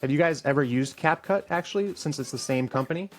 Have you guys ever used CapCut, actually, since it's the same company?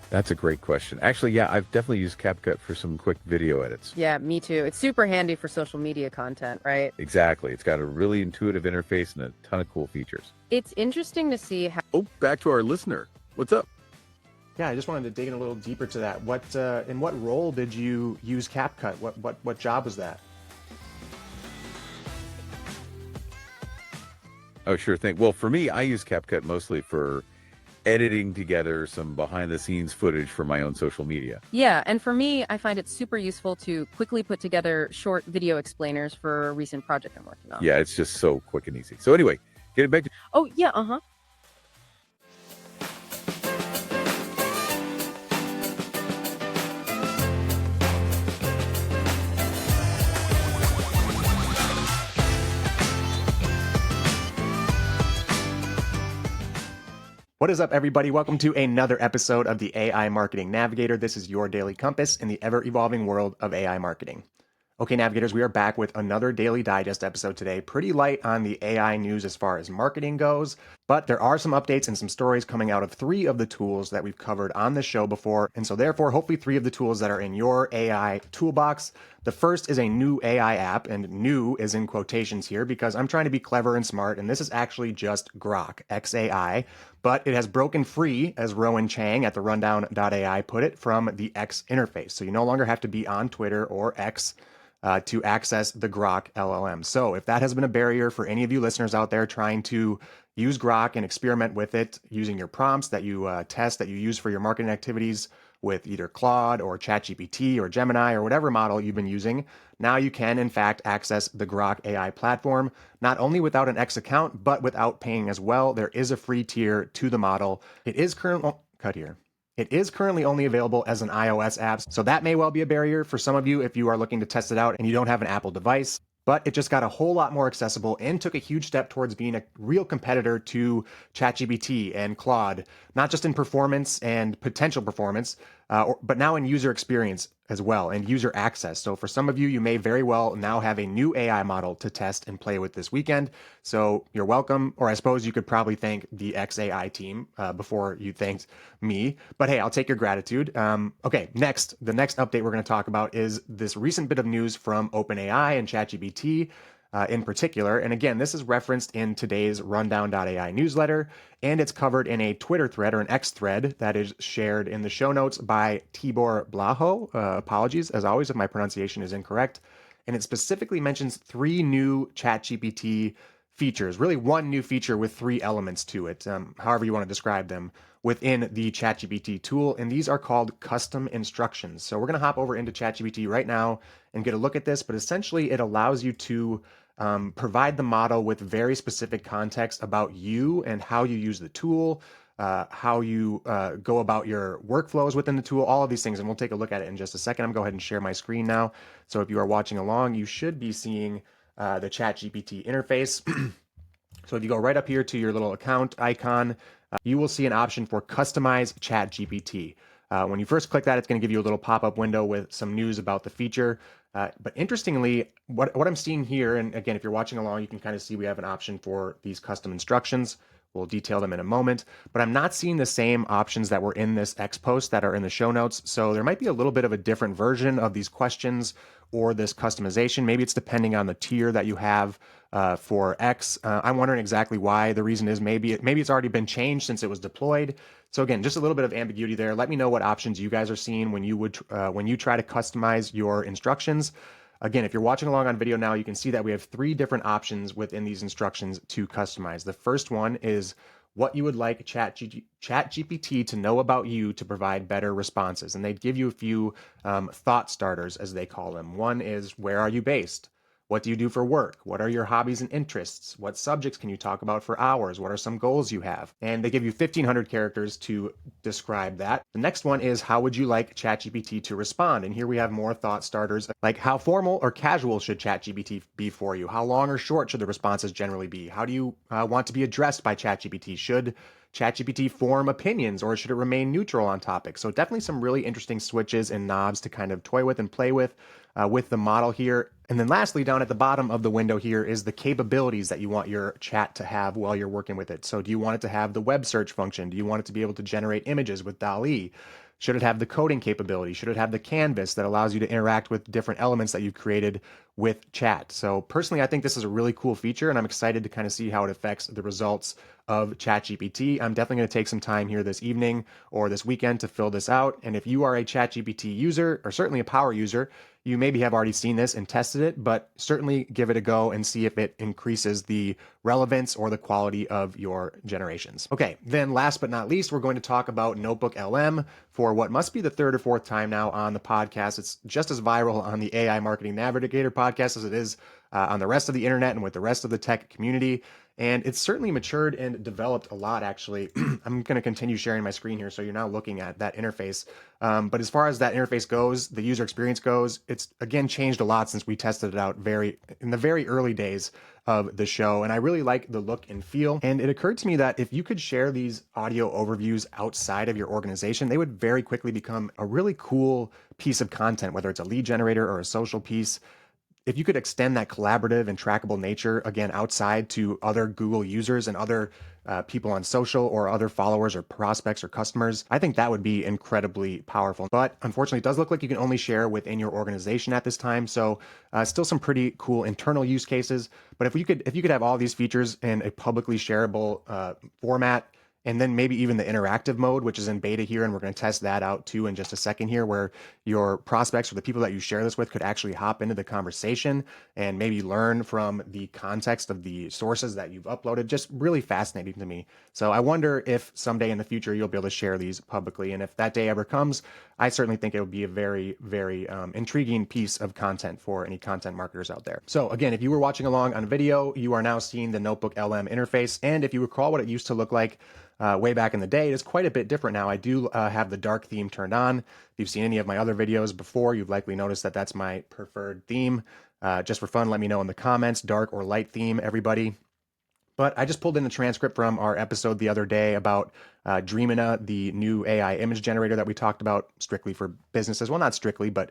That's a great question. Actually, yeah, I've definitely used CapCut for some quick video edits. Yeah, me too. It's super handy for social media content, right? Exactly. It's got a really intuitive interface and a ton of cool features. It's interesting to see how. Oh, back to our listener. What's up? Yeah, I just wanted to dig in a little deeper to that. In what role did you use CapCut? What job was that? Oh, sure thing. Well, for me, I use CapCut mostly for editing together some behind the scenes footage for my own social media. Yeah, and for me, I find it super useful to quickly put together short video explainers for a recent project I'm working on. Yeah, it's just so quick and easy. So anyway, getting back to Oh, yeah, uh-huh. What is up, everybody? Welcome to another episode of the AI Marketing Navigator. This is your daily compass in the ever-evolving world of AI marketing. Okay, Navigators, we are back with another Daily Digest episode today. Pretty light on the AI news as far as marketing goes, but there are some updates and some stories coming out of 3 of the tools that we've covered on this show before, and so therefore, hopefully 3 of the tools that are in your AI toolbox. The first is a new AI app, and new is in quotations here because I'm trying to be clever and smart, and this is actually just Grok XAI, but it has broken free, as Rowan Chang at the rundown.ai put it, from the X interface. So you no longer have to be on Twitter or X to access the Grok LLM. So if that has been a barrier for any of you listeners out there trying to use Grok and experiment with it using your prompts that you test, that you use for your marketing activities with either Claude or ChatGPT or Gemini or whatever model you've been using, now you can in fact access the Grok AI platform, not only without an X account, but without paying as well. There is a free tier to the model. It is currently cut here. It is currently only available as an iOS app, so that may well be a barrier for some of you if you are looking to test it out and you don't have an Apple device. But it just got a whole lot more accessible and took a huge step towards being a real competitor to ChatGPT and Claude, not just in performance and potential performance, but now in user experience as well and user access. So for some of you, you may very well now have a new AI model to test and play with this weekend. So you're welcome, or I suppose you could probably thank the XAI team before you thanked me. But hey, I'll take your gratitude. Okay, the next update we're going to talk about is this recent bit of news from OpenAI and ChatGPT. In particular. And again, this is referenced in today's rundown.ai newsletter, and it's covered in a Twitter thread or an X thread that is shared in the show notes by Tibor Blaho. Apologies, as always, if my pronunciation is incorrect. And it specifically mentions 3 new ChatGPT features, really one new feature with 3 elements to it, however you want to describe them, within the ChatGPT tool. And these are called custom instructions. So we're going to hop over into ChatGPT right now and get a look at this, but essentially it allows you to provide the model with very specific context about you and how you use the tool, how you go about your workflows within the tool, all of these things. And we'll take a look at it in just a second. I'm going to go ahead and share my screen now. So if you are watching along, you should be seeing the ChatGPT interface. So if you go right up here to your little account icon, you will see an option for customize ChatGPT. When you first click that, it's going to give you a little pop-up window with some news about the feature. But interestingly, what I'm seeing here, and again, if you're watching along, you can kind of see we have an option for these custom instructions. We'll detail them in a moment, but I'm not seeing the same options that were in this X post that are in the show notes. So there might be a little bit of a different version of these questions or this customization. Maybe it's depending on the tier that you have for X. I'm wondering exactly why. The reason is maybe it's already been changed since it was deployed. So again, just a little bit of ambiguity there. Let me know what options you guys are seeing when you try to customize your instructions. Again, if you're watching along on video now, you can see that we have 3 different options within these instructions to customize. The first one is what you would like ChatGPT to know about you to provide better responses. And they give you a few thought starters, as they call them. One is, where are you based? What do you do for work? What are your hobbies and interests? What subjects can you talk about for hours? What are some goals you have? And they give you 1,500 characters to describe that. The next one is, how would you like ChatGPT to respond? And here we have more thought starters, like how formal or casual should ChatGPT be for you? How long or short should the responses generally be? How do you want to be addressed by ChatGPT? Should ChatGPT form opinions, or should it remain neutral on topics? So definitely some really interesting switches and knobs to kind of toy with and play with. with the model here. And then lastly, down at the bottom of the window here is the capabilities that you want your chat to have while you're working with it. So do you want it to have the web search function? Do you want it to be able to generate images with DALL-E? Should it have the coding capability? Should it have the canvas that allows you to interact with different elements that you've created with chat? So personally, I think this is a really cool feature, and I'm excited to kind of see how it affects the results of ChatGPT. I'm definitely going to take some time here this evening or this weekend to fill this out. And if you are a ChatGPT user, or certainly a power user, you maybe have already seen this and tested it, but certainly give it a go and see if it increases the relevance or the quality of your generations. Okay, then last but not least, we're going to talk about NotebookLM for what must be the third or fourth time now on the podcast. It's just as viral on the AI Marketing Navigator podcast as it is on the rest of the internet and with the rest of the tech community. And it's certainly matured and developed a lot, actually. I'm going to continue sharing my screen here, so you're now looking at that interface. But as far as that interface goes, the user experience goes, it's again changed a lot since we tested it out in the very early days of the show. And I really like the look and feel. And it occurred to me that if you could share these audio overviews outside of your organization, they would very quickly become a really cool piece of content, whether it's a lead generator or a social piece. If you could extend that collaborative and trackable nature again outside to other Google users and other people on social or other followers or prospects or customers, I think that would be incredibly powerful. But unfortunately, it does look like you can only share within your organization at this time. So still some pretty cool internal use cases. But if you could have all these features in a publicly shareable format, and then maybe even the interactive mode, which is in beta here, and we're going to test that out too in just a second here, where your prospects or the people that you share this with could actually hop into the conversation and maybe learn from the context of the sources that you've uploaded. Just really fascinating to me. So I wonder if someday in the future you'll be able to share these publicly. And if that day ever comes, I certainly think it would be a very, very intriguing piece of content for any content marketers out there. So again, if you were watching along on video, you are now seeing the NotebookLM interface. And if you recall what it used to look like way back in the day, it is quite a bit different now. I do have the dark theme turned on. If you've seen any of my other videos before, you've likely noticed that that's my preferred theme. Just for fun, let me know in the comments, dark or light theme, everybody. But I just pulled in the transcript from our episode the other day about Dreamina, the new AI image generator that we talked about strictly for businesses. Well, not strictly, but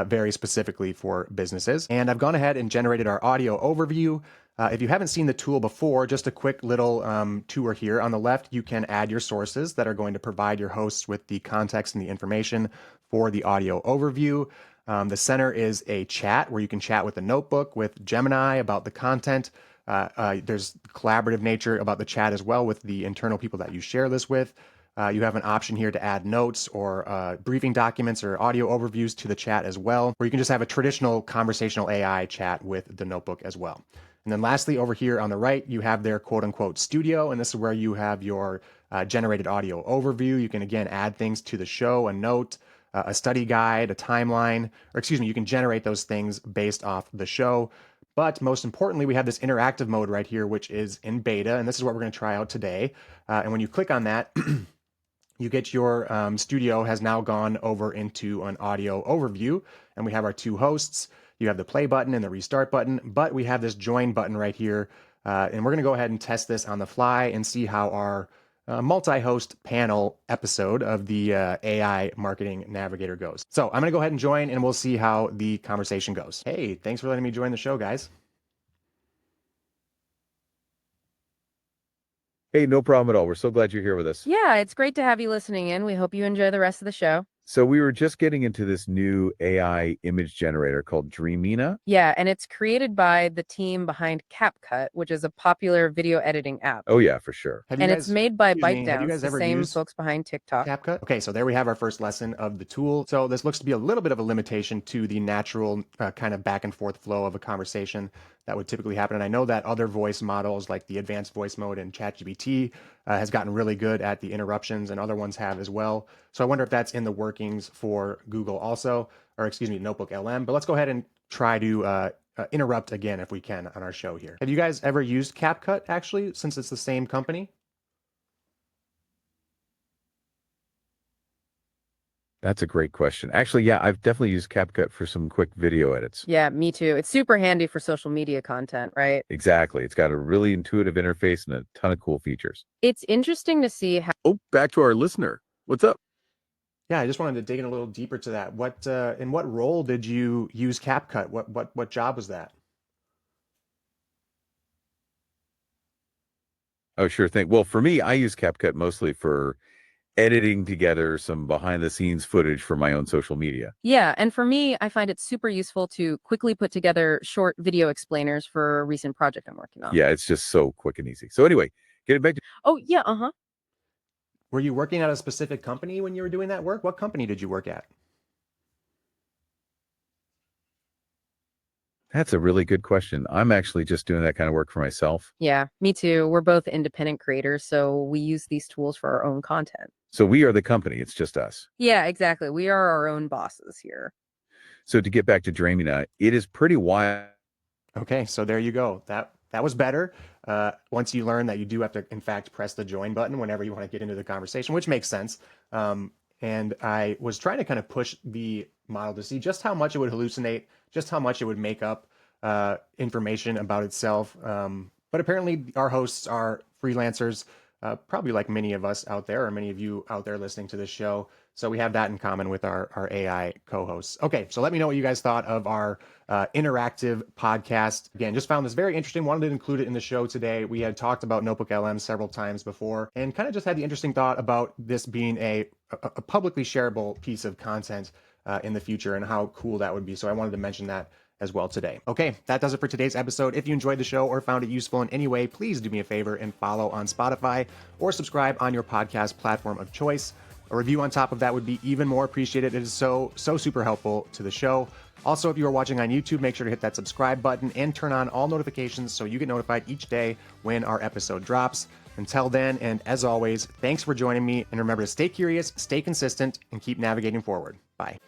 very specifically for businesses. And I've gone ahead and generated our audio overview. If you haven't seen the tool before, just a quick little tour here. On the left, you can add your sources that are going to provide your hosts with the context and the information for the audio overview. The center is a chat where you can chat with a notebook, with Gemini about the content. There's collaborative nature about the chat as well with the internal people that you share this with. You have an option here to add notes or briefing documents or audio overviews to the chat as well, or you can just have a traditional conversational AI chat with the notebook as well. And then lastly, over here on the right, you have their quote unquote studio, and this is where you have your generated audio overview. You can again add things to the show, a note, a study guide, a timeline, or excuse me, you can generate those things based off the show. But most importantly, we have this interactive mode right here, which is in beta, and this is what we're going to try out today. And when you click on that, you get your studio has now gone over into an audio overview, and we have our two hosts. You have the play button and the restart button, but we have this join button right here. And we're going to go ahead and test this on the fly and see how our multi-host panel episode of the AI Marketing Navigator goes. So I'm going to go ahead and join, and we'll see how the conversation goes. Hey, thanks for letting me join the show, guys. Hey, no problem at all. We're so glad you're here with us. Yeah, it's great to have you listening in. We hope you enjoy the rest of the show. So we were just getting into this new AI image generator called Dreamina. Yeah, and it's created by the team behind CapCut, which is a popular video editing app. Oh yeah, for sure. And it's made by Have you ByteDance, guys the ever same used folks behind TikTok. CapCut? Okay, so there we have our first lesson of the tool. So this looks to be a little bit of a limitation to the natural kind of back and forth flow of a conversation that would typically happen. And I know that other voice models like the advanced voice mode and ChatGPT has gotten really good at the interruptions, and other ones have as well. So I wonder if that's in the workings for Google also, or excuse me, NotebookLM. But let's go ahead and try to interrupt again if we can on our show here. Have you guys ever used CapCut actually, since it's the same company? That's a great question. Actually, yeah, I've definitely used CapCut for some quick video edits. Yeah, me too. It's super handy for social media content, right? Exactly. It's got a really intuitive interface and a ton of cool features. It's interesting to see how Oh, back to our listener. What's up? Yeah, I just wanted to dig in a little deeper to that. What in what role did you use CapCut? What job was that? Oh, sure thing. Well, for me, I use CapCut mostly for editing together some behind the scenes footage for my own social media. Yeah, and for me, I find it super useful to quickly put together short video explainers for a recent project I'm working on. Yeah, it's just so quick and easy. So anyway, getting back to Oh, yeah, uh-huh. Were you working at a specific company when you were doing that work? What company did you work at? that's a really good question. I'm actually just doing that kind of work for myself. Yeah, me too. We're both independent creators, so we use these tools for our own content. So we are the company, it's just us. Yeah, exactly. We are our own bosses here. So to get back to Dramina, it is pretty wild. Okay, so there you go. That was better. Once you learn that you do have to, in fact, press the join button whenever you want to get into the conversation, which makes sense. And I was trying to kind of push the model to see just how much it would hallucinate, just how much it would make up information about itself. But apparently, our hosts are freelancers, probably like many of us out there, or many of you out there listening to this show. So we have that in common with our AI co-hosts. Okay, so let me know what you guys thought of our interactive podcast. Again, just found this very interesting. Wanted to include it in the show today. We had talked about NotebookLM several times before, and kind of just had the interesting thought about this being a publicly shareable piece of content in the future and how cool that would be. So I wanted to mention that as well today. Okay, that does it for today's episode. If you enjoyed the show or found it useful in any way, please do me a favor and follow on Spotify or subscribe on your podcast platform of choice. A review on top of that would be even more appreciated. It is so super helpful to the show. Also, if you are watching on YouTube, make sure to hit that subscribe button and turn on all notifications so you get notified each day when our episode drops. Until then, and as always, thanks for joining me. And remember to stay curious, stay consistent, and keep navigating forward. Bye.